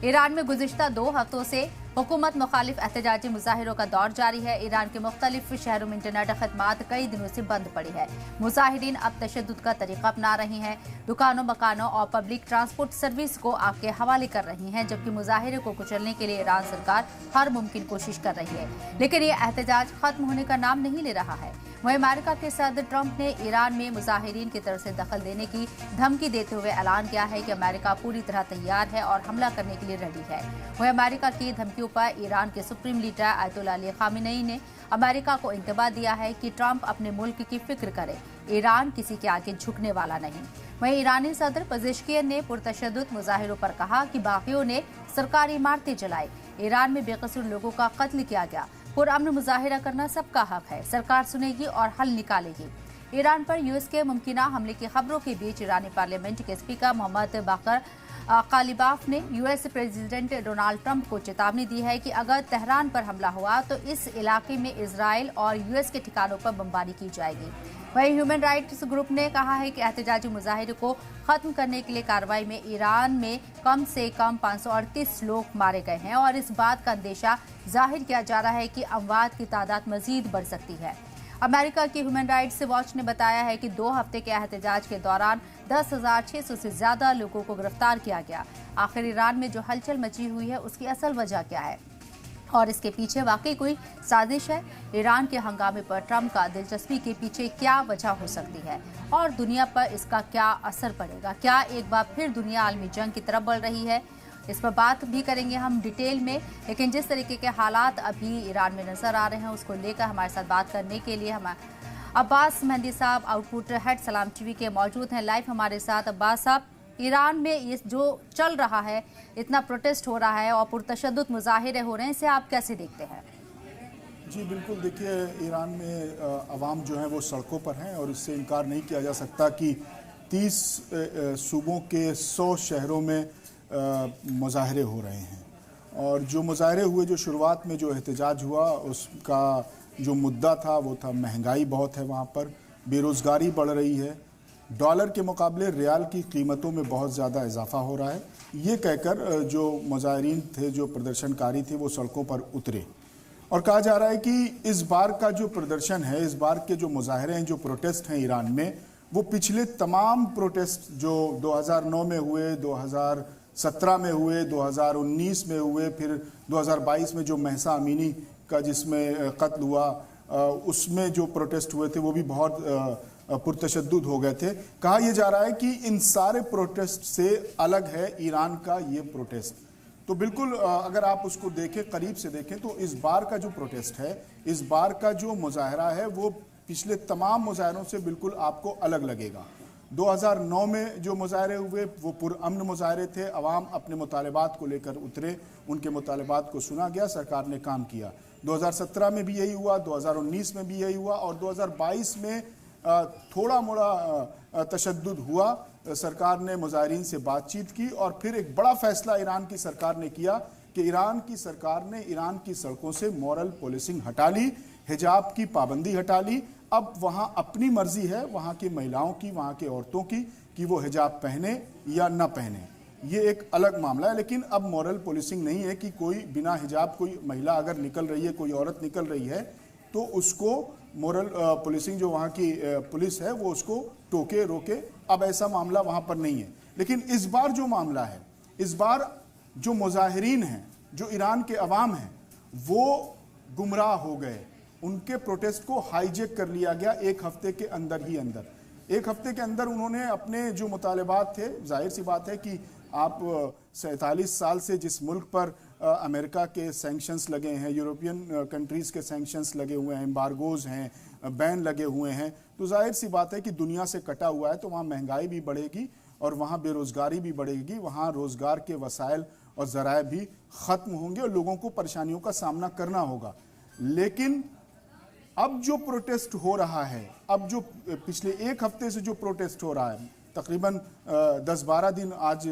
Iran में गुज़िश्ता 2 हफ्तों से हुकूमत मुखालिफ एहतजाजी मुजाहिरों का दौर जारी है। ईरान के मुख्तलिफ शहरों में इंटरनेट खदमात कई दिनों से बंद पड़ी है। मुजाहिरीन अब तशद्दुद का तरीका अपना रही हैं, दुकानों, मकानों और पब्लिक ट्रांसपोर्ट सर्विस को आग के हवाले कर रही हैं, जबकि मुजाहिरे को कुचलने के लिए ईरान सरकार हर मुमकिन कोशिश कर रही है, लेकिन ये एहतजाज खत्म होने का नाम नहीं ले रहा है। वहीं अमेरिका के सदर ट्रंप ने ईरान में मुजाहिरीन की तरफ से दखल देने की धमकी देते हुए ऐलान किया है कि अमेरिका पूरी तरह तैयार है और हमला करने के लिए रेडी है। वहीं अमेरिका की धमकियों पर ईरान के supreme leader Ayatollah Ali Khamenei ने अमेरिका को इंतबाह दिया है कि ट्रंप अपने मुल्क की फिक्र करे, ईरान किसी के आगे झुकने वाला नहीं। वहीं ईरानी सदर पेजेश्कियन ने पुरतशद्दुद मुजाहिरों पर कहा कि बागियों ने सरकारी इमारतें जलाई, ईरान में बेकसूर लोगों का कत्ल किया गया, पुरअमन मुजाहिरा करना सबका हक है, सरकार सुनेगी और हल निकालेगी। ईरान पर यूएस के मुमकिना हमले की खबरों के बीच ईरानी पार्लियामेंट के स्पीकर मोहम्मद बाकर कालिबाफ ने यूएस प्रेसिडेंट डोनाल्ड ट्रंप को चेतावनी दी है कि अगर तेहरान पर हमला हुआ तो इस इलाके में इजराइल और यूएस के ठिकानों पर बमबारी की जाएगी। वहीं ह्यूमन राइट्स ग्रुप ने कहा है कि एहतजाजी मुजाहिरे को खत्म करने के लिए कार्रवाई में ईरान में कम से कम 538 लोग मारे गए हैं और इस बात का अंदेशा जाहिर किया जा रहा है कि अमवात की तादाद मजीद बढ़ सकती है। अमेरिका की ह्यूमन राइट्स वॉच ने बताया है कि 2 हफ्ते के एहतजाज के दौरान 10,600 से ज्यादा लोगों को गिरफ्तार किया गया। आखिर ईरान में जो हलचल मची हुई है उसकी असल वजह क्या है और इसके पीछे वाकई कोई साजिश है? ईरान के हंगामे पर ट्रंप का दिलचस्पी के पीछे क्या वजह हो सकती है और दुनिया पर इसका क्या असर पड़ेगा? क्या एक बार फिर दुनिया आलमी जंग की तरफ बढ़ रही है? इस पर बात भी करेंगे हम डिटेल में, लेकिन जिस तरीके के हालात अभी ईरान में नजर आ रहे हैं उसको लेकर हमारे साथ बात करने के लिए हम अब्बास मेहंदी साहब आउटपुट हेड सलाम टीवी के मौजूद हैं लाइव हमारे साथ। अब्बास साहब, ईरान में ये जो चल रहा है, इतना प्रोटेस्ट हो रहा है और पुरतशद्दुद मुजाहिरे हो रहे हैं, इसे आप कैसे देखते हैं? जी बिल्कुल, देखिए ईरान में अवाम जो है वो सड़कों पर हैं और इससे इनकार नहीं किया जा सकता कि 30 सूबों के 100 शहरों में मुजाहिरे हो रहे हैं। और जो मुजाहिरे हुए, जो शुरुआत में जो एहतजाज हुआ, उसका जो मुद्दा था वो था महंगाई बहुत है वहाँ पर, बेरोज़गारी बढ़ रही है, डॉलर के मुकाबले रियाल की कीमतों में बहुत ज़्यादा इजाफा हो रहा है। ये कहकर जो मुजाहिरीन थे, जो प्रदर्शनकारी थे, वो सड़कों पर उतरे और कहा जा रहा है कि इस बार का जो प्रदर्शन है, इस बार के जो मुजाहिरे हैं, जो प्रोटेस्ट हैं ईरान में, वो पिछले तमाम प्रोटेस्ट जो 2009 में हुए, 2017 में हुए, 2019 में हुए, फिर 2022 में जो महसा अमीनी का जिसमें कत्ल हुआ, उसमें जो प्रोटेस्ट हुए थे वो भी बहुत पुरतशद्दुद हो गए थे। कहा यह जा रहा है कि इन सारे प्रोटेस्ट से अलग है ईरान का ये प्रोटेस्ट। तो बिल्कुल अगर आप उसको देखें, करीब से देखें, तो इस बार का जो प्रोटेस्ट है, इस बार का जो मुजाहरा है, वो पिछले तमाम मुजाहरों से बिल्कुल आपको अलग लगेगा। 2009 में जो मुजाहरे हुए वो पुरअमन मुजाहरे थे, अवाम अपने मुतालबात को लेकर उतरे, उनके मुतालबात को सुना गया, सरकार ने काम किया। 2017 में भी यही हुआ, 2019 में भी यही हुआ और 2022 में थोड़ा मोड़ा तशद्दुद हुआ। सरकार ने मुजाहिरीन से बातचीत की और फिर एक बड़ा फैसला ईरान की सरकार ने किया कि ईरान की सरकार ने ईरान की सड़कों से मॉरल पुलिसिंग हटा ली, हिजाब की पाबंदी हटा ली। अब वहाँ अपनी मर्जी है वहाँ की महिलाओं की, वहाँ के औरतों की, कि वो हिजाब पहने या न पहने, ये एक अलग मामला है। लेकिन अब मॉरल पुलिसिंग नहीं है कि कोई बिना हिजाब, कोई महिला अगर निकल रही है, कोई औरत निकल रही है, तो उसको मॉरल पुलिसिंग जो वहाँ की पुलिस है वो उसको टोके रोके। अब ऐसा मामला वहाँ पर नहीं है। लेकिन इस बार जो मामला है, इस बार जो मुजाहिरीन हैं, जो ईरान के अवाम हैं, वो गुमराह हो गए। उनके प्रोटेस्ट को हाईजेक कर लिया गया एक हफ्ते के अंदर ही अंदर। एक हफ्ते के अंदर उन्होंने अपने जो मुतालबात थे, जाहिर सी बात है कि आप 47 साल से जिस मुल्क पर अमेरिका के सैंक्शंस लगे हैं, यूरोपियन कंट्रीज़ के सैंक्शंस लगे हुए हैं, एम्बार्गोज हैं, बैन लगे हुए हैं, तो जाहिर सी बात है कि दुनिया से कटा हुआ है, तो वहाँ महंगाई भी बढ़ेगी और वहाँ बेरोज़गारी भी बढ़ेगी, वहाँ रोज़गार के वसाइल और ज़राए भी ख़त्म होंगे और लोगों को परेशानियों का सामना करना होगा। लेकिन अब जो प्रोटेस्ट हो रहा है, अब जो पिछले एक हफ्ते से जो प्रोटेस्ट हो रहा है, तकरीबन 10-12 दिन, आज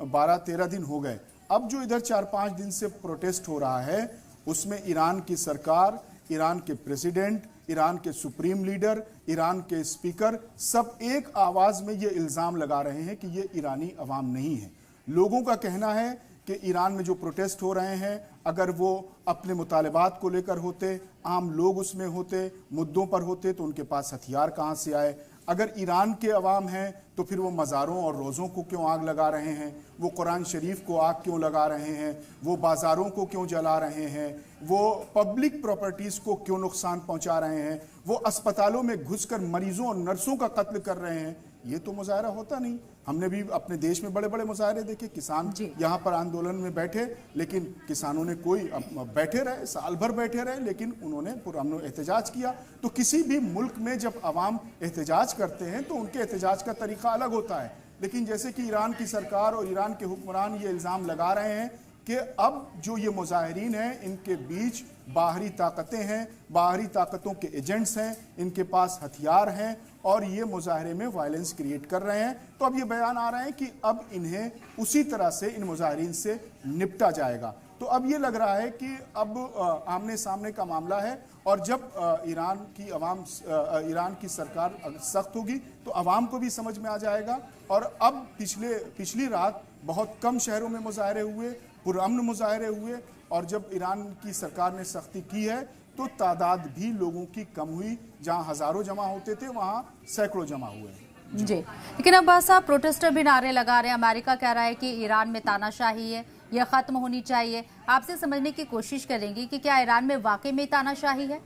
12-13 दिन हो गए, अब जो इधर 4-5 दिन से प्रोटेस्ट हो रहा है, उसमें ईरान की सरकार, ईरान के प्रेसिडेंट, ईरान के सुप्रीम लीडर, ईरान के स्पीकर, सब एक आवाज़ में ये इल्ज़ाम लगा रहे हैं कि ये ईरानी अवाम नहीं है। लोगों का कहना है कि ईरान में जो प्रोटेस्ट हो रहे हैं, अगर वो अपने मुतालबात को लेकर होते, आम लोग उसमें होते, मुद्दों पर होते, तो उनके पास हथियार कहाँ से आए? अगर ईरान के अवाम हैं तो फिर वो मज़ारों और रोज़ों को क्यों आग लगा रहे हैं? वो कुरान शरीफ को आग क्यों लगा रहे हैं? वो बाज़ारों को क्यों जला रहे हैं? वो पब्लिक प्रॉपर्टीज़ को क्यों नुकसान पहुंचा रहे हैं? वो अस्पतालों में घुसकर मरीजों और नर्सों का कत्ल कर रहे हैं? ये तो मुजाहरा होता नहीं। हमने भी अपने देश में बड़े बड़े मुजाहरे देखे, किसान यहाँ पर आंदोलन में बैठे, लेकिन किसानों ने बैठे रहे, साल भर बैठे रहे, लेकिन उन्होंने पुरअमन एहतजाज किया। तो किसी भी मुल्क में जब अवाम एहतजाज करते हैं तो उनके एहतजाज का तरीका अलग होता है। लेकिन जैसे कि ईरान की सरकार और ईरान के हुक्मरान ये इल्ज़ाम लगा रहे हैं कि अब जो ये मुजाहिरीन हैं इनके बीच बाहरी ताकतें हैं, बाहरी ताकतों के एजेंट्स हैं, इनके पास हथियार हैं और ये मुजाहरे में वायलेंस क्रिएट कर रहे हैं। तो अब ये बयान आ रहे हैं कि अब इन्हें उसी तरह से इन मुजाहिरीन से निपटा जाएगा। तो अब ये लग रहा है कि अब आमने सामने का मामला है और जब ईरान की सरकार सख्त होगी तो अवाम को भी समझ में आ जाएगा। और अब पिछली रात बहुत कम शहरों में मुजाहरे हुए, पुरअमन मुजाहरे हुए, और जब ईरान की सरकार ने सख्ती की है तो तादाद भी लोगों की कम हुई। जहां हजारों जमा होते थे वहां सैकड़ों जमा हुए। जी, लेकिन अब्बास साहब, प्रोटेस्टर भी नारे लगा रहे हैं। अमेरिका कह रहा है कि ईरान में तानाशाही है, यह खत्म होनी चाहिए। आपसे समझने की कोशिश करेंगे कि क्या ईरान में वाकई में तानाशाही है?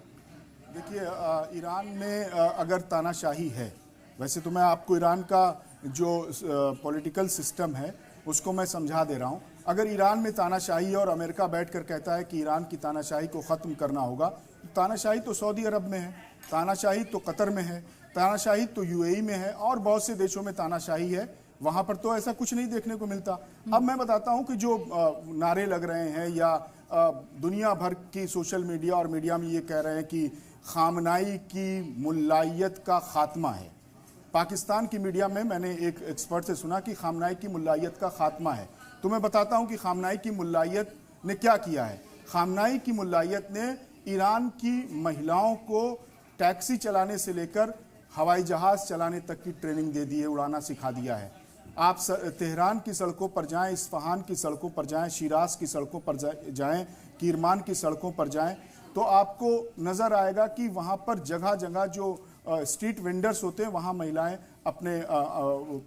देखिए, ईरान में अगर तानाशाही है, वैसे तो मैं आपको ईरान का जो पॉलिटिकल सिस्टम है उसको मैं समझा दे रहा हूँ। अगर ईरान में तानाशाही है और अमेरिका बैठकर कहता है कि ईरान की तानाशाही को ख़त्म करना होगा, तानाशाही तो सऊदी अरब में है, तानाशाही तो कतर में है, तानाशाही तो यूएई में है और बहुत से देशों में तानाशाही है। वहाँ पर तो ऐसा कुछ नहीं देखने को मिलता। अब मैं बताता हूँ कि जो नारे लग रहे हैं या दुनिया भर की सोशल मीडिया और मीडिया में ये कह रहे हैं कि खामनाई की मुल्लायत का खात्मा है। पाकिस्तान की मीडिया में मैंने एक एक्सपर्ट से सुना कि खामनाई की मुल्लायत का खात्मा है। तो मैं बताता हूं कि खामनाई की मुल्लायत ने क्या किया है। खामनाई की मुल्लायत ने ईरान की महिलाओं को टैक्सी चलाने से लेकर हवाई जहाज चलाने तक की ट्रेनिंग दे दी है, उड़ाना सिखा दिया है। आप तेहरान की सड़कों पर जाएं, इस्फहान की सड़कों पर जाएं, शिराज की सड़कों पर जाएं, किरमान की सड़कों पर जाएं, तो आपको नज़र आएगा कि वहाँ पर जगह जगह जो स्ट्रीट वेंडर्स होते हैं वहाँ महिलाएं अपने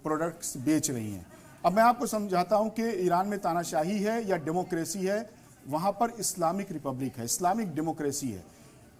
प्रोडक्ट्स बेच रही हैं। अब मैं आपको समझाता हूँ कि ईरान में तानाशाही है या डेमोक्रेसी है। वहाँ पर इस्लामिक रिपब्लिक है, इस्लामिक डेमोक्रेसी है।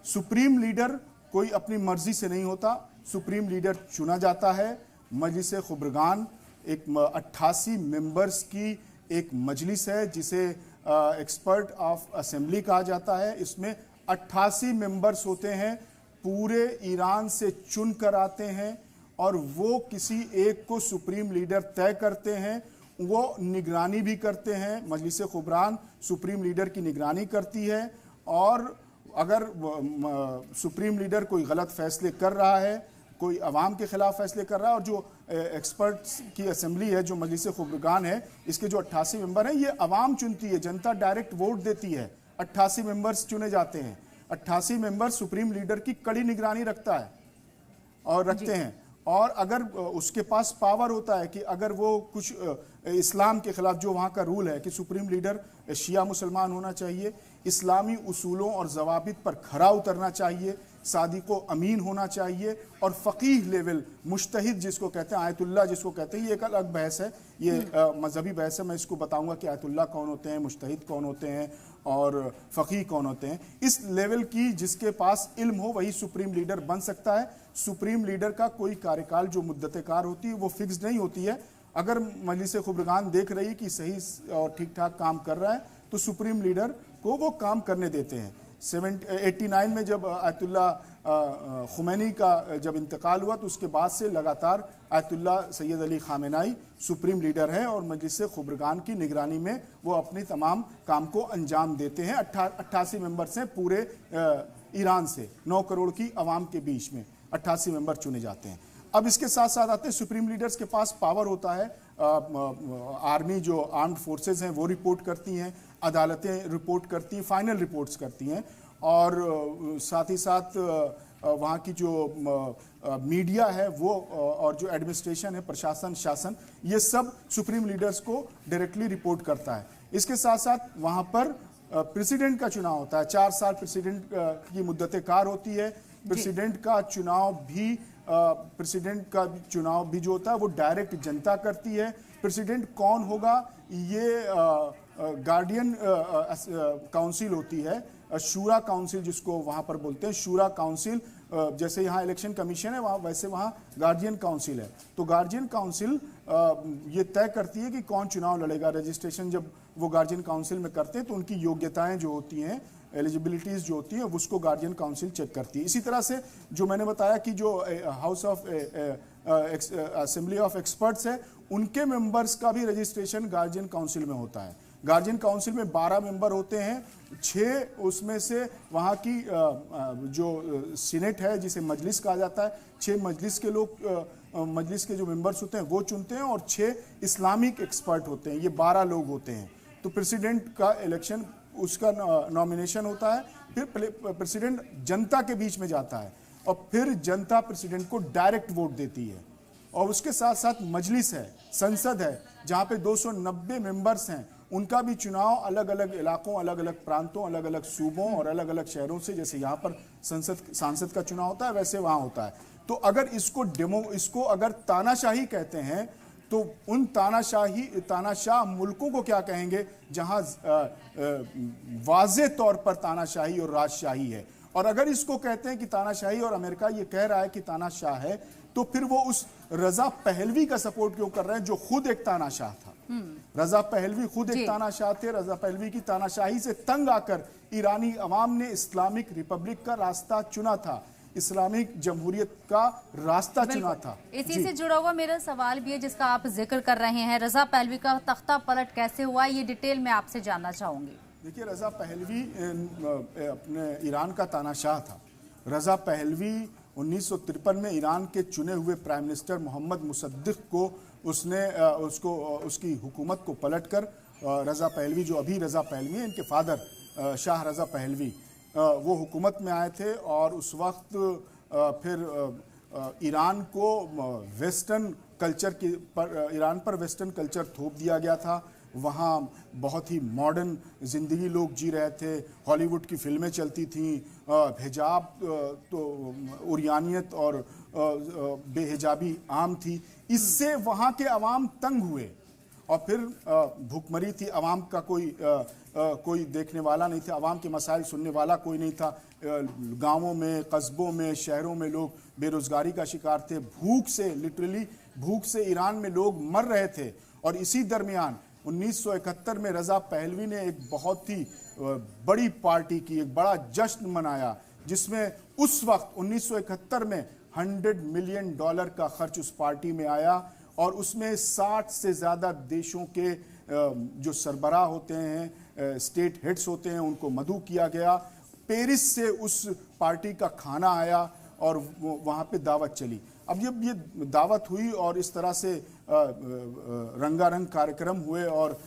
सुप्रीम लीडर कोई अपनी मर्जी से नहीं होता, सुप्रीम लीडर चुना जाता है। मजलिस खुबरगान एक 88 मेंबर्स की एक मजलिस है जिसे एक्सपर्ट ऑफ असेंबली कहा जाता है। इसमें 88 मेंबर्स होते हैं, पूरे ईरान से चुन कर आते हैं और वो किसी एक को सुप्रीम लीडर तय करते हैं। वो निगरानी भी करते हैं, मजलिस खुबरान सुप्रीम लीडर की निगरानी करती है और अगर सुप्रीम लीडर कोई गलत फैसले कर रहा है, कोई अवाम के खिलाफ फैसले कर रहा है, और जो एक्सपर्ट्स की असेंबली है जो मजलिस खुबरगान है, इसके जो 88 मेंबर हैं ये अवाम चुनती है, जनता डायरेक्ट वोट देती है। 88 मेंबर्स चुने जाते हैं। 88 मेंबर सुप्रीम लीडर की कड़ी निगरानी रखता है और रखते हैं। और अगर उसके पास पावर होता है कि अगर वो कुछ इस्लाम के खिलाफ, जो वहाँ का रूल है कि सुप्रीम लीडर शिया मुसलमान होना चाहिए, इस्लामी उसूलों और जवाबित पर खरा उतरना चाहिए, सादिको अमीन होना चाहिए और फ़कीह लेवल मुज्तहिद जिसको कहते हैं, आयतुल्लाह जिसको कहते हैं, ये एक अलग बहस है, ये मजहबी बहस है। मैं इसको बताऊंगा कि आयतुल्लाह कौन होते हैं, मुज्तहिद कौन होते हैं और फ़कीह कौन होते हैं। इस लेवल की जिसके पास इल्म हो वही सुप्रीम लीडर बन सकता है। सुप्रीम लीडर का कोई कार्यकाल जो मुद्दत-ए-कार होती है वो फिक्स नहीं होती है। अगर मजलिस खुबरगान देख रही है कि सही और ठीक ठाक काम कर रहा है तो सुप्रीम लीडर को वो काम करने देते हैं। 89 में जब आयतुल्लाह खुमैनी का जब इंतकाल हुआ तो उसके बाद से लगातार Ayatollah Sayyid Ali Khamenei supreme leader हैं और मजलिस खुबरगान की निगरानी में वो अपनी तमाम काम को अंजाम देते हैं। 88 मेंबर्स हैं पूरे ईरान से, 9 करोड़ की आवाम के बीच में 88 मेंबर चुने जाते हैं। अब इसके साथ साथ आते हैं सुप्रीम लीडर्स के पास पावर होता है। आर्मी जो आर्म्ड फोर्सेस हैं वो रिपोर्ट करती हैं, अदालतें रिपोर्ट करती हैं, फाइनल रिपोर्ट्स करती हैं और साथ ही साथ वहाँ की जो मीडिया है वो और जो एडमिनिस्ट्रेशन है, प्रशासन, शासन, ये सब सुप्रीम लीडर्स को डायरेक्टली रिपोर्ट करता है। इसके साथ साथ वहां पर प्रेसिडेंट का चुनाव होता है। 4 साल प्रेसिडेंट की मुद्दत कार होती है। प्रेसिडेंट का चुनाव भी जो होता है वो डायरेक्ट जनता करती है। प्रेसिडेंट कौन होगा, ये गार्डियन काउंसिल होती है, शूरा काउंसिल जिसको वहां पर बोलते हैं, शूरा काउंसिल। जैसे यहाँ इलेक्शन कमीशन है वहाँ, वैसे वहाँ गार्जियन काउंसिल है। तो गार्जियन काउंसिल ये तय करती है कि कौन चुनाव लड़ेगा। रजिस्ट्रेशन जब वो गार्जियन काउंसिल में करते हैं तो उनकी योग्यताएं जो होती हैं, एलिजिबिलिटीज जो होती हैं, उसको गार्जियन काउंसिल चेक करती है। इसी तरह से जो मैंने बताया कि जो house of assembly of experts है, उनके मेंबर्स का भी रजिस्ट्रेशन गार्जियन काउंसिल में होता है। गार्जियन काउंसिल में 12 मेंबर होते हैं। 6 उसमें से वहाँ की जो सीनेट है, जिसे मजलिस कहा जाता है, 6 मजलिस के लोग, मजलिस के जो मेंबर्स होते हैं वो चुनते हैं, और 6 इस्लामिक एक्सपर्ट होते हैं। ये 12 लोग होते हैं। तो प्रेसिडेंट का इलेक्शन, उसका नॉमिनेशन होता है, फिर प्रेसिडेंट जनता के बीच में जाता है, और फिर जनता प्रेसिडेंट को डायरेक्ट वोट देती है। और उसके साथ साथ मजलिस है, संसद है, जहाँ पे 290 मेंबर्स हैं। उनका भी चुनाव अलग अलग इलाकों, अलग अलग प्रांतों, अलग अलग सूबों और अलग अलग शहरों से, जैसे यहाँ पर सांसद का चुनाव होता है, वैसे वहाँ होता है। तो अगर इसको अगर तानाशाही कहते हैं, तो उन तानाशाह मुल्कों को क्या कहेंगे जहां वाज़े तौर पर तानाशाही और राजशाही है। और अगर इसको कहते हैं कि तानाशाही, और अमेरिका ये कह रहा है कि तानाशाह है, तो फिर वो उस रजा पहलवी का सपोर्ट क्यों कर रहे हैं, जो खुद एक तानाशाह था। रजा पहलवी खुद एक तानाशाह थे। रजा पहलवी की तानाशाही से तंग आकर ईरानी अवाम ने इस्लामिक रिपब्लिक का रास्ता चुना था, इस्लामिक जमहूरियत का रास्ता चुना था। इसी से जुड़ा हुआ मेरा सवाल भी है, जिसका आप जिक्र कर रहे हैं। रजा पहलवी का तख्ता पलट कैसे हुआ, ये डिटेल में आपसे जानना चाहूंगी। देखिए, रजा पहलवी अपने ईरान का तानाशाह था। रजा पहलवी 1953 में ईरान के चुने हुए प्राइम मिनिस्टर मोहम्मद मुसद्दिक को उसकी हुकूमत को पलटकर रजा पहलवी, जो अभी रजा पहलवी है, इनके फादर शाह रजा पहलवी, वो हुकूमत में आए थे। और उस वक्त फिर ईरान को वेस्टर्न कल्चर ईरान पर वेस्टर्न कल्चर थोप दिया गया था। वहाँ बहुत ही मॉडर्न ज़िंदगी लोग जी रहे थे। हॉलीवुड की फिल्में चलती थीं, हिजाब तो उरियानियत और बेहिजाबी आम थी। इससे वहाँ के अवाम तंग हुए, और फिर भूखमरी थी। अवाम का कोई देखने वाला नहीं था, अवाम के मसाइल सुनने वाला कोई नहीं था। गांवों में, कस्बों में, शहरों में लोग बेरोजगारी का शिकार थे। भूख से, लिटरली भूख से ईरान में लोग मर रहे थे। और इसी दरमियान 1971 में रजा पहलवी ने एक बहुत ही बड़ी पार्टी की, एक बड़ा जश्न मनाया, जिसमें उस वक्त 1971 में $100 मिलियन का खर्च उस पार्टी में आया। और उसमें 60 से ज़्यादा देशों के जो सरबराह होते हैं, स्टेट हेड्स होते हैं, उनको मदऊ किया गया। पेरिस से उस पार्टी का खाना आया और वहाँ पे दावत चली। अब जब ये दावत हुई और इस तरह से रंगारंग कार्यक्रम हुए और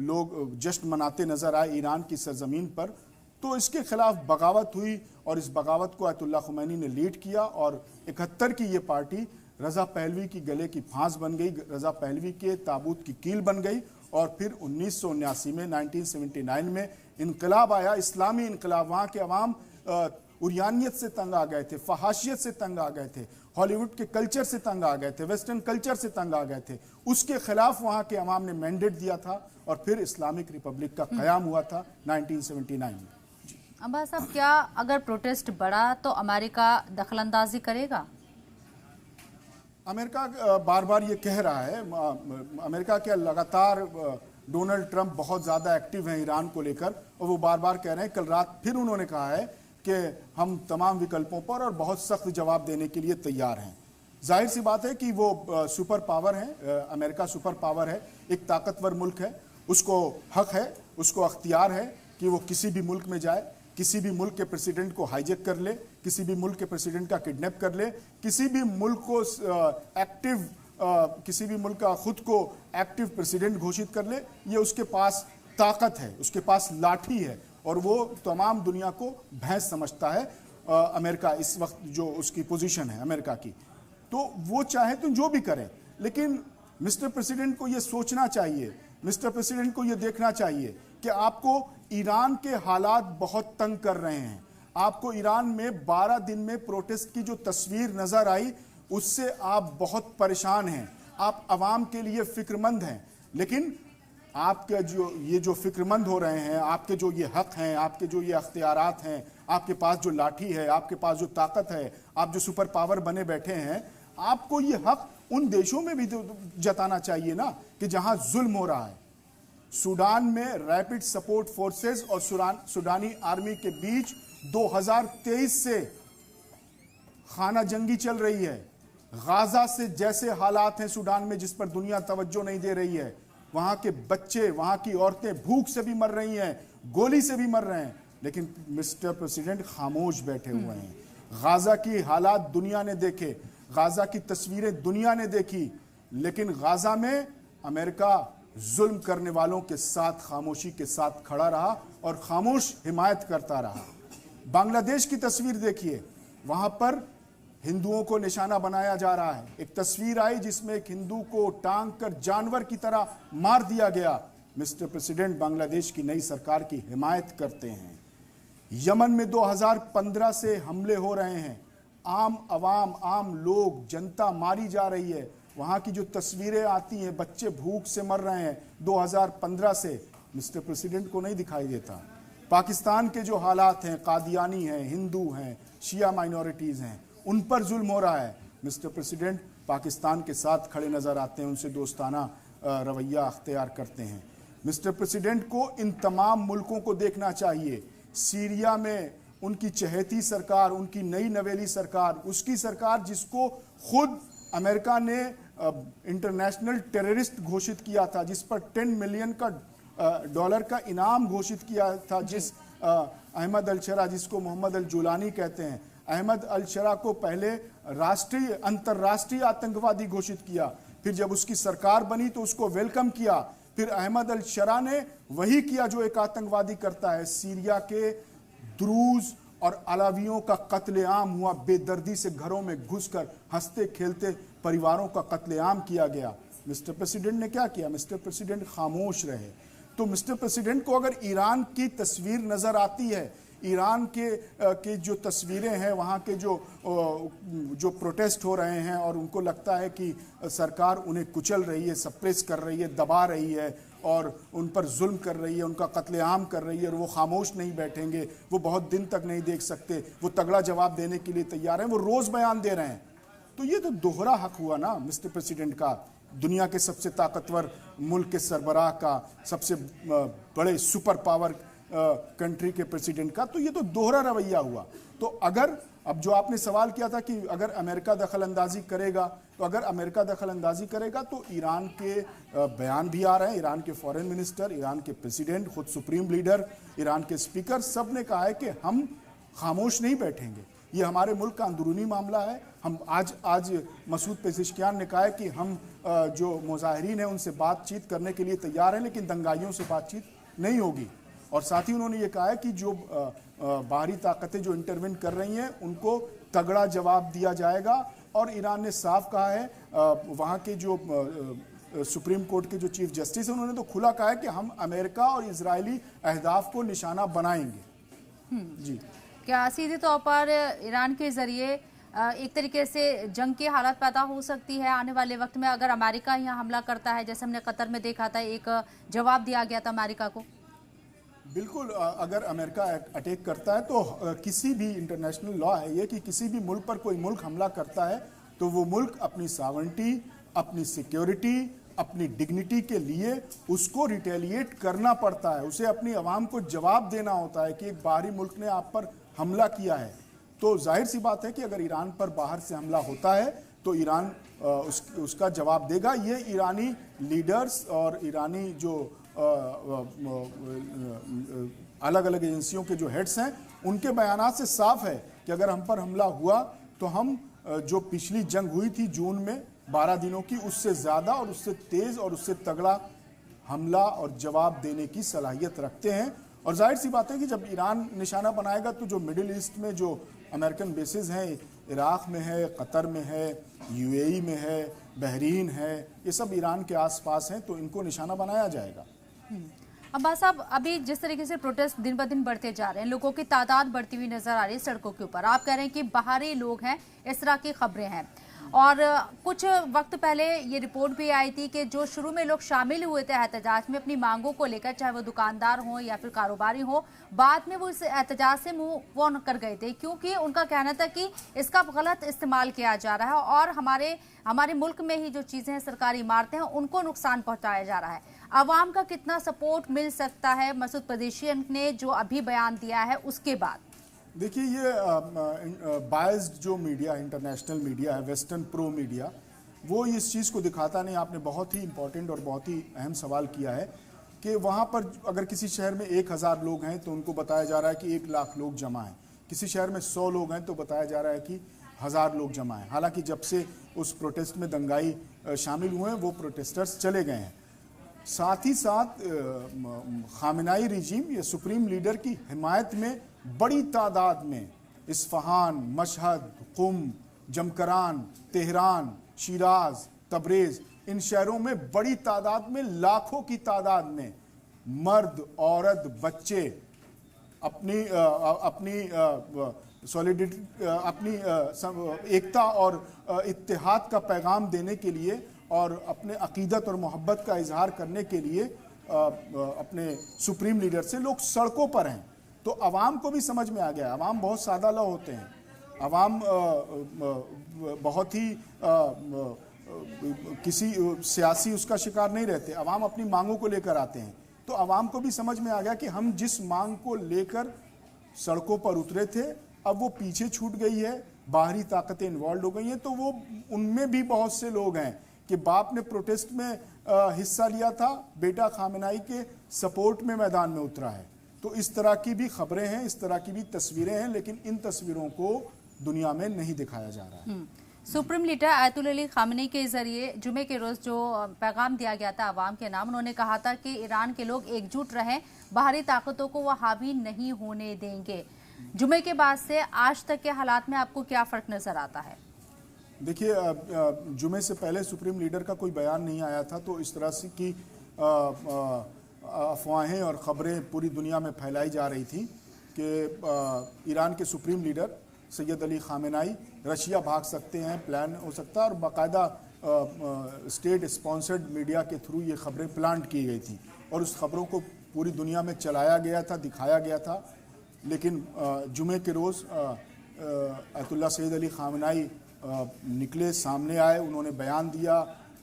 लोग जश्न मनाते नजर आए ईरान की सरजमीन पर, तो इसके खिलाफ बगावत हुई। और इस बगावत को आयतुल्लाह खुमैनी ने लीड किया, और 71 की ये पार्टी रजा पहलवी की गले की फांस बन गई, रजा पहलवी के ताबूत की कील बन गई। और फिर 1979 में 1979 में इनकलाब आया, इस्लामी इनकलाब। वहाँ के अवाम उरियानियत से तंग आ गए थे, फहाशियत से तंग आ गए थे, हॉलीवुड के कल्चर से तंग आ गए थे, वेस्टर्न कल्चर से तंग आ गए थे। उसके खिलाफ वहाँ के अवाम ने मैंडेट दिया था, और फिर इस्लामिक रिपब्लिक का क़याम हुआ था 1979 में। अब्बास साहब, क्या अगर प्रोटेस्ट बढ़ा तो अमेरिका दखलंदाजी करेगा? अमेरिका बार बार ये कह रहा है। अमेरिका के लगातार डोनाल्ड ट्रंप बहुत ज़्यादा एक्टिव हैं ईरान को लेकर, और वो बार बार कह रहे हैं। कल रात फिर उन्होंने कहा है कि हम तमाम विकल्पों पर और बहुत सख्त जवाब देने के लिए तैयार हैं। जाहिर सी बात है कि वो सुपर पावर है, अमेरिका सुपर पावर है, एक ताकतवर मुल्क है। उसको हक है, उसको अख्तियार है कि वो किसी भी मुल्क में जाए, किसी भी मुल्क के प्रेसिडेंट को हाईजैक कर ले, किसी भी मुल्क के प्रेसिडेंट का किडनैप कर ले, किसी भी मुल्क को किसी भी मुल्क का खुद को एक्टिव प्रेसिडेंट घोषित कर ले। ये उसके पास ताकत है, उसके पास लाठी है, और वो तमाम दुनिया को भैंस समझता है। अमेरिका इस वक्त जो उसकी पोजीशन है अमेरिका की, तो वो चाहे तो जो भी करें, लेकिन मिस्टर प्रेसिडेंट को ये सोचना चाहिए, मिस्टर प्रेसिडेंट को यह देखना चाहिए कि आपको ईरान के हालात बहुत तंग कर रहे हैं। आपको ईरान में 12 दिन में प्रोटेस्ट की जो तस्वीर नजर आई उससे आप बहुत परेशान हैं। आप अवाम के लिए फिक्रमंद हैं, लेकिन आपके जो फिक्रमंद हो रहे हैं, आपके जो ये हक हैं, आपके जो ये अख्तियारात हैं, आपके पास जो लाठी है, आपके पास जो ताकत है, आप जो सुपर पावर बने बैठे हैं, आपको ये हक उन देशों में भी जताना चाहिए ना कि जहां जुल्म हो रहा है। सूडान में रैपिड सपोर्ट फोर्सेस और सूडानी आर्मी के बीच 2023 से खाना जंगी चल रही है। गाजा से जैसे हालात हैं सूडान में जिस पर दुनिया तवज्जो नहीं दे रही है, वहां के बच्चे, वहां की औरतें भूख से भी मर रही हैं, गोली से भी मर रहे हैं, लेकिन मिस्टर प्रेसिडेंट खामोश बैठे हुए हैं। गाजा की हालात दुनिया ने देखे, गाजा की तस्वीरें दुनिया ने देखी, लेकिन गाजा में अमेरिका जुल्म करने वालों के साथ खामोशी के साथ खड़ा रहा और खामोश हिमायत करता रहा। बांग्लादेश की तस्वीर देखिए, वहां पर हिंदुओं को निशाना बनाया जा रहा है। एक तस्वीर आई जिसमें एक हिंदू को टांग कर जानवर की तरह मार दिया गया। मिस्टर प्रेसिडेंट बांग्लादेश की नई सरकार की हिमायत करते हैं। यमन में 2015 से हमले हो रहे हैं, आम अवाम, आम लोग, जनता मारी जा रही है। वहां की जो तस्वीरें आती हैं, बच्चे भूख से मर रहे हैं 2015 से, मिस्टर प्रेसिडेंट को नहीं दिखाई देता। पाकिस्तान के जो हालात हैं, कादियानी हैं, हिंदू हैं, शिया माइनॉरिटीज हैं, उन पर जुल्म हो रहा है। मिस्टर प्रेसिडेंट पाकिस्तान के साथ खड़े नजर आते हैं, उनसे दोस्ताना रवैया अख्तियार करते हैं। मिस्टर प्रेसिडेंट को इन तमाम मुल्कों को देखना चाहिए। सीरिया में उनकी चहेती सरकार, उनकी नई नवेली सरकार, उसकी सरकार जिसको खुद अमेरिका ने इंटरनेशनल टेररिस्ट घोषित किया था, जिस पर $10 मिलियन डॉलर का इनाम घोषित किया था, जिस अहमद अल-शरा, जिसको मोहम्मद अल-जुलानी कहते हैं, अहमद अल-शरा को पहले अंतर्राष्ट्रीय आतंकवादी घोषित किया, फिर जब उसकी सरकार बनी तो उसको वेलकम किया, फिर अहमद अल-शरा ने वही किया जो एक आतंकवादी करता है। सीरिया के द्रूज और अलावियों का कत्लेआम हुआ, बेदर्दी से घरों में घुसकर हंसते खेलते परिवारों का कत्लेआम किया गया। मिस्टर प्रेसिडेंट ने क्या किया? मिस्टर प्रेसिडेंट खामोश रहे। तो मिस्टर प्रेसिडेंट को अगर ईरान की तस्वीर नजर आती है, ईरान के जो तस्वीरें हैं, वहाँ के जो प्रोटेस्ट हो रहे हैं, और उनको लगता है कि सरकार उन्हें कुचल रही है, सप्रेस कर रही है, दबा रही है और उन पर जुल्म कर रही है, उनका कत्लेआम कर रही है, और वो खामोश नहीं बैठेंगे, वो बहुत दिन तक नहीं देख सकते, वो तगड़ा जवाब देने के लिए तैयार हैं, वो रोज़ बयान दे रहे हैं। तो ये तो दोहरा हक हुआ ना मिस्टर प्रेसिडेंट का, दुनिया के सबसे ताकतवर मुल्क के सरबराह का, सबसे बड़े सुपर पावर कंट्री के प्रेसिडेंट का। तो ये तो दोहरा रवैया हुआ। तो अगर अब जो आपने सवाल किया था कि अगर अमेरिका दखल अंदाजी करेगा, तो अगर अमेरिका दखल अंदाजी करेगा तो ईरान के बयान भी आ रहे हैं। ईरान के फॉरेन मिनिस्टर, ईरान के प्रेसिडेंट, खुद सुप्रीम लीडर, ईरान के स्पीकर, सब ने कहा है कि हम खामोश नहीं बैठेंगे, ये हमारे मुल्क का अंदरूनी मामला है। हम आज मसूद पेज़ेश्कियान ने कहा है कि हम जो मुजाहिरीन हैं उनसे बातचीत करने के लिए तैयार हैं, लेकिन दंगाइयों से बातचीत नहीं होगी। और साथ ही उन्होंने ये कहा है कि जो बाहरी ताकतें जो इंटरवेन कर रही हैं उनको तगड़ा जवाब दिया जाएगा। और ईरान ने साफ कहा है, वहाँ के जो सुप्रीम कोर्ट के जो चीफ जस्टिस हैं उन्होंने तो खुला कहा है कि हम अमेरिका और इजरायली अहदाफ को निशाना बनाएंगे। जी, क्या सीधे तौर पर ईरान के जरिए एक तरीके से जंग की हालत पैदा हो सकती है आने वाले वक्त में, अगर अमेरिका यहाँ हमला करता है, जैसे हमने कतर में देखा था, एक जवाब दिया गया था अमेरिका को? बिल्कुल, अगर अमेरिका अटैक करता है तो किसी भी इंटरनेशनल लॉ है ये कि किसी भी मुल्क पर कोई मुल्क हमला करता है तो वो मुल्क अपनी सॉवरेनिटी, अपनी सिक्योरिटी, अपनी डिग्निटी के लिए उसको रिटेलिएट करना पड़ता है, उसे अपनी आवाम को जवाब देना होता है कि एक बाहरी मुल्क ने आप पर हमला किया है। तो जाहिर सी बात है कि अगर ईरान पर बाहर से हमला होता है तो ईरान उसका जवाब देगा। ये ईरानी लीडर्स और ईरानी जो अलग अलग एजेंसियों के जो हेड्स हैं उनके बयानात से साफ है कि अगर हम पर हमला हुआ तो हम जो पिछली जंग हुई थी जून में 12 दिनों की, उससे ज़्यादा और उससे तेज़ और उससे तगड़ा हमला और जवाब देने की सलाहियत रखते हैं। और जाहिर सी बात है कि जब ईरान निशाना बनाएगा तो जो मिडिल ईस्ट में जो अमेरिकन बेसिस हैं, इराक़ में है, कतर में है, यूएई में है, बहरीन है, ये सब ईरान के आसपास हैं, तो इनको निशाना बनाया जाएगा। अब्बास साहब, अभी जिस तरीके से प्रोटेस्ट दिन ब दिन बढ़ते जा रहे हैं, लोगों की तादाद बढ़ती हुई नजर आ रही है सड़कों के ऊपर, आप कह रहे हैं कि बाहरी लोग हैं, इस तरह की खबरें हैं। और कुछ वक्त पहले ये रिपोर्ट भी आई थी कि जो शुरू में लोग शामिल हुए थे एहतजाज में अपनी मांगों को लेकर, चाहे वो दुकानदार हो या फिर कारोबारी हो, बाद में वो इस एहतजाज से मुंह ऑन कर गए थे, क्योंकि उनका कहना था कि इसका गलत इस्तेमाल किया जा रहा है और हमारे मुल्क में ही जो चीजें हैं, सरकारी इमारतें हैं, उनको नुकसान पहुंचाया जा रहा है। अवाम का कितना सपोर्ट मिल सकता है मसूद पेज़ेशियन ने जो अभी बयान दिया है उसके बाद? देखिए, ये बायस्ड जो मीडिया, इंटरनेशनल मीडिया है, वेस्टर्न प्रो मीडिया, वो इस चीज़ को दिखाता नहीं। आपने बहुत ही इंपॉर्टेंट और बहुत ही अहम सवाल किया है कि वहाँ पर अगर किसी शहर में 1000 लोग हैं तो उनको बताया जा रहा है कि 1 लाख लोग जमा हैं। किसी शहर में 100 लोग हैं तो बताया जा रहा है कि 1000 लोग जमा हैं। हालांकि जब से उस प्रोटेस्ट में दंगाई शामिल हुए हैं, वो प्रोटेस्टर्स चले गए हैं। साथ ही साथ खामेनेई रिजीम या सुप्रीम लीडर की हिमायत में बड़ी तादाद में इस्फहान, मशहद, कुम, जमकरान, तेहरान, शिराज, तबरेज, इन शहरों में बड़ी तादाद में, लाखों की तादाद में मर्द, औरत, बच्चे अपनी एकता और इत्तेहाद का पैगाम देने के लिए और अपने अकीदत और मोहब्बत का इजहार करने के लिए अपने सुप्रीम लीडर से लोग सड़कों पर हैं। तो अवाम को भी समझ में आ गया। अवाम बहुत सादा लौ होते हैं, अवाम बहुत ही किसी सियासी उसका शिकार नहीं रहते। अवाम अपनी मांगों को लेकर आते हैं। तो अवाम को भी समझ में आ गया कि हम जिस मांग को लेकर सड़कों पर उतरे थे, अब वो पीछे छूट गई है, बाहरी ताकतें इन्वॉल्व हो गई हैं। तो वो उनमें भी बहुत से लोग हैं कि बाप ने प्रोटेस्ट में हिस्सा लिया था, बेटा खामेनेई के सपोर्ट में मैदान में उतरा है। तो इस तरह की भी खबरें हैं, इस तरह की भी तस्वीरें हैं, लेकिन इन तस्वीरों को दुनिया में नहीं दिखाया जा रहा है। Supreme leader Ayatollah Ali Khamenei के जरिए जुमे के रोज जो पैगाम दिया गया था अवाम के नाम, उन्होंने कहा था कि ईरान के लोग एकजुट रहें, बाहरी ताकतों को वो हावी नहीं होने देंगे। जुमे के बाद से आज तक के हालात में आपको क्या फर्क नजर आता है? देखिए, जुमे से पहले सुप्रीम लीडर का कोई बयान नहीं आया था, तो इस तरह से की अफवाहें और ख़बरें पूरी दुनिया में फैलाई जा रही थी कि ईरान के supreme leader Syed Ali Khamenei Russia भाग सकते हैं, प्लान हो सकता है, और बाकायदा स्टेट स्पॉन्सर्ड मीडिया के थ्रू ये खबरें प्लांट की गई थी और उस खबरों को पूरी दुनिया में चलाया गया था, दिखाया गया था। लेकिन जुमे के रोज़ आयतुल्लाह सैयद अली खामेनेई निकले, सामने आए, उन्होंने बयान दिया,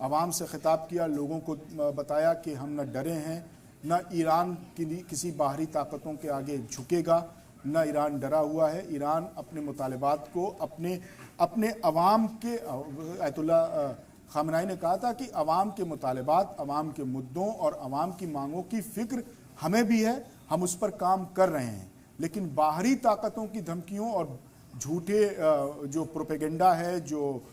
आवाम से खिताब किया, लोगों को बताया कि हम न डरे हैं, न ईरान की किसी बाहरी ताकतों के आगे झुकेगा, न ईरान डरा हुआ है। ईरान अपने मुतालबात को अपने अवाम के, आयतुल्लाह खामेनेई ने कहा था कि अवाम के मुतालबात, अवाम के मुद्दों और अवाम की मांगों की फ़िक्र हमें भी है, हम उस पर काम कर रहे हैं। लेकिन बाहरी ताकतों की धमकियों और झूठे जो प्रोपेगेंडा है, जो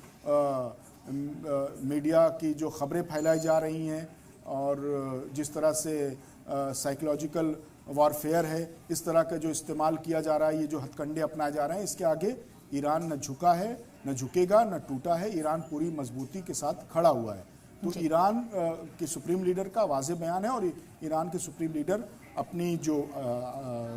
मीडिया की जो खबरें फैलाई जा रही हैं और जिस तरह से साइकोलॉजिकल वॉरफेयर है, इस तरह का जो इस्तेमाल किया जा रहा है, ये जो हथकंडे अपनाए जा रहे हैं, इसके आगे ईरान न झुका है, न झुकेगा, न टूटा है। ईरान पूरी मजबूती के साथ खड़ा हुआ है। तो ईरान के सुप्रीम लीडर का वाज़ेह बयान है और ईरान के सुप्रीम लीडर अपनी जो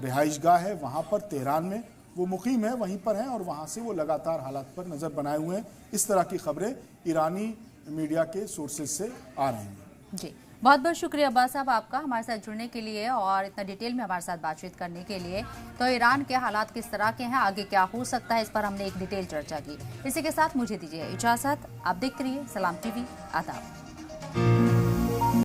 रिहाइशगाह है वहाँ पर तेहरान में वो मुकीम है, वहीं पर हैं और वहाँ से वो लगातार हालात पर नज़र बनाए हुए हैं। इस तरह की खबरें ईरानी मीडिया के सोर्सेज से आ रही हैं। जी, बहुत बहुत शुक्रिया अब्बास साहब आपका हमारे साथ जुड़ने के लिए और इतना डिटेल में हमारे साथ बातचीत करने के लिए। तो ईरान के हालात किस तरह के हैं, आगे क्या हो सकता है, इस पर हमने एक डिटेल चर्चा की। इसी के साथ मुझे दीजिए इजाज़त। आप देखते रहिए सलाम टीवी। आदाब।